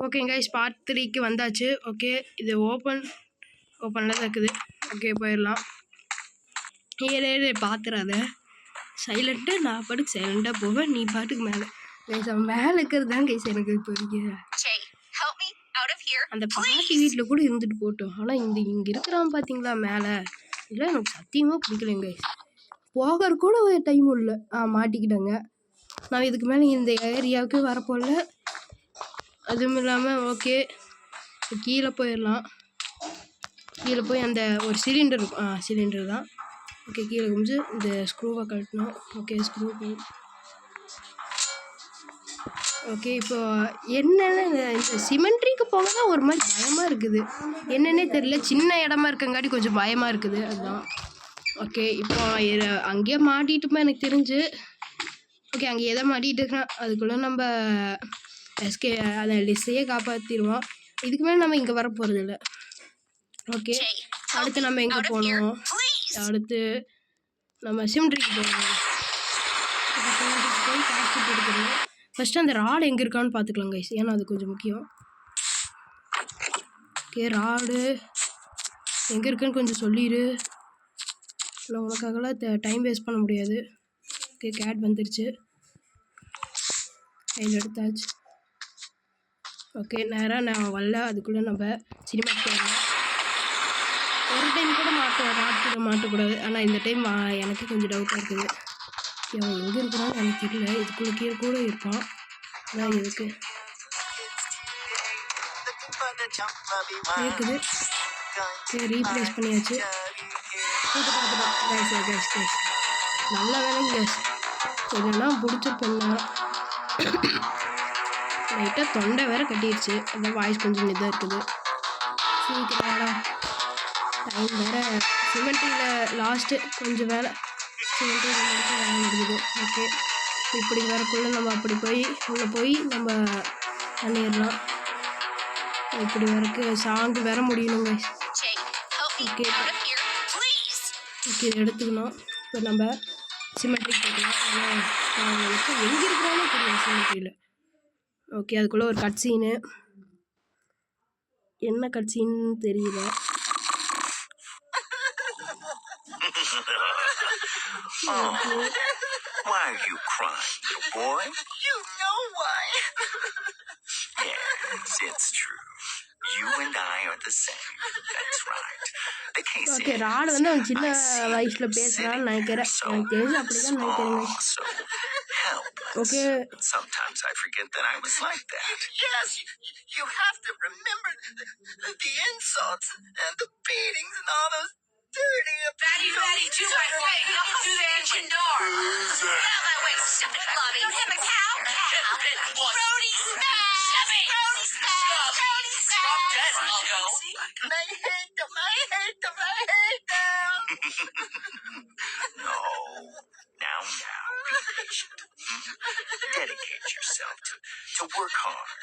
Okay guys, part 3க்கு வந்தாச்சு. Okay, இது ஓப்பனில் தான் இருக்குது. ஓகே, போயிடலாம். ஏழே பார்த்துறாத, சைலண்ட்டாக நான் பாட்டுக்கு சைலண்ட்டாக போவேன், நீ பாட்டுக்கு மேலே. கைஸ் அவன் மேலே இருக்கிறது தான் கைஸ் எனக்கு இப்போ அந்த பாட்டி வீட்டில் கூட இருந்துட்டு போட்டோம். ஆனால் இங்கே இருக்கிறான் பார்த்தீங்களா மேலே, இதெல்லாம் எனக்கு சத்தியமாக பிடிக்கலைங்க கைஸ். போகிற கூட ஒரு டைம் இல்லை. மாட்டிக்கிட்டேங்க. நான் இதுக்கு மேலே இந்த ஏரியாவுக்கு வரப்போல. அதுவும் இல்லாமல் ஓகே கீழே போயிடலாம். கீழே போய் அந்த ஒரு சிலிண்டர் இருக்கும், சிலிண்டர் தான். ஓகே, கீழே குமிஞ்சு இந்த ஸ்க்ரூவை கழட்டணும். Okay, screw. ஓகே, இப்போ என்னென்ன இந்த சிமெண்ட்ரிக்கு போக தான் ஒரு மாதிரி பயமாக இருக்குது. என்னென்னே தெரியல, சின்ன இடமா இருக்கங்காட்டி கொஞ்சம் பயமாக இருக்குது, அதுதான். ஓகே, இப்போ அங்கேயே மாட்டிட்டுமா எனக்கு தெரிஞ்சு. ஓகே, அங்கே எதை மாட்டிகிட்டு இருக்கிறான், அதுக்குள்ளே நம்ம எஸ்கே அதை லிஸ்டையே காப்பாற்றிடுவோம். இதுக்கு மேலே நம்ம இங்கே வர போகிறது இல்லை. ஓகே, அடுத்து நம்ம எங்கே போகணும்? அடுத்து நம்ம சிமெண்ட்ரிக்கு போகணும். சிமெண்ட்ரிக்கு போய் காசு எடுக்கணும். ஃபஸ்ட்டு அந்த ராடு எங்கே இருக்கான்னு பார்த்துக்கலாம் கைஸ், ஏன்னா அது கொஞ்சம் முக்கியம். ஓகே, ராடு எங்கே இருக்குன்னு கொஞ்சம் சொல்லிடு. இல்லை உனக்காகலாம் டைம் வேஸ்ட் பண்ண முடியாது. ஓகே, கேட் வந்துருச்சு, கையில் எடுத்தாச்சு. ஓகே, நேராக நான் வரல, அதுக்குள்ளே நம்ம சினிமாக்கு போயிடலாம். ஒரு டைம் கூட மாட்டக்கூடாது. ஆனால் இந்த டைம் எனக்கு கொஞ்சம் டவுட்டாக இருக்குது. அவன் எங்கே இருக்கிறான்னு எனக்கு தெரியல. இதுக்குள்ளே கீழே கூட இருப்பான். அதான் இதுக்கு கேட்குது. சரி, ரீப்ளேஸ் பண்ணியாச்சு. நல்ல வேலைங்க கேஸ், இல்லைன்னா பிடிச்சிருப்பேன்னா. லைட்டாக தொண்டை வேற கட்டிடுச்சு, அந்த வாய்ஸ் கொஞ்சம் இதாக இருக்குது. சீக்கிரம் டைம் வேறு. சிமெண்ட்ரியில் லாஸ்ட்டு கொஞ்சம் வேலை, சிமெண்ட்ரியில் மட்டும் வேலை முடியுது. ஓகே, இப்படி வரக்குள்ளே நம்ம அப்படி போய் உள்ளே போய் நம்ம பண்ணிடலாம். இப்படி வரக்கு சாங்கு வேற முடியணுங்க. ஓகே ஓகே, எடுத்துக்கணும். இப்போ நம்ம சிமெண்ட்ரிக்கு போய்க்கலாம். எனக்கு எங்கே இருக்கிறானே தெரியும் சிமெண்ட்ரியில். ஓகே, அதுக்குள்ளே ஒரு கட் சீனு, என்ன கட் சீன்னு தெரியல. Why are you crying, little boy? You know why. Yes, it's true. You and I are the same. That's right. The case okay, rod வந்து அவன் சின்ன வயசில் பேசுகிறான்னு நினைக்கிறேன். எனக்கு தெரிஞ்சு அப்படி தான் நினைக்கிறேங்க. Okay, sometimes I forget that I was like that. Yes, you have to remember the insults and the beatings and all those dirty abuse. Fatty, do I say, go to the engine door. Wait, stop it, Bobby. Don't have a cow. Brody, stop it. Brody, stop. Stop that, I'll go. I hate them. No. Now, be patient. Dedicate yourself to work hard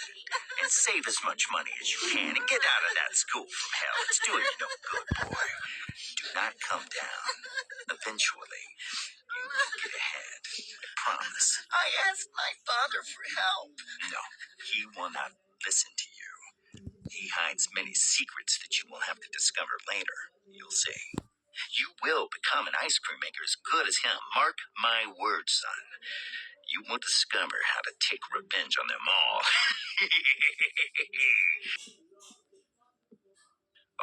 and save as much money as you can and get out of that school from hell. It's doing you no good, boy. Do not come down. Eventually, you will get ahead. I promise. I asked my father for help. No, he will not listen to you. He hides many secrets that you will have to discover later. You'll see. You will become an ice cream maker as good as him. Mark my words, son. You will discover how to take revenge on them all.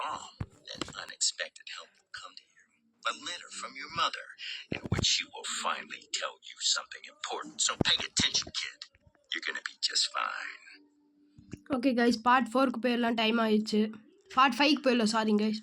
Oh, then unexpected help will come to you. A letter from your mother, in which she will finally tell you something important. So pay attention, kid. You're gonna be just fine. Okay guys, part 4க்கு போயிடலாம். Time ஆயிடுச்சு. Part 5க்கு போயிடலாம். சாரிங்க guys.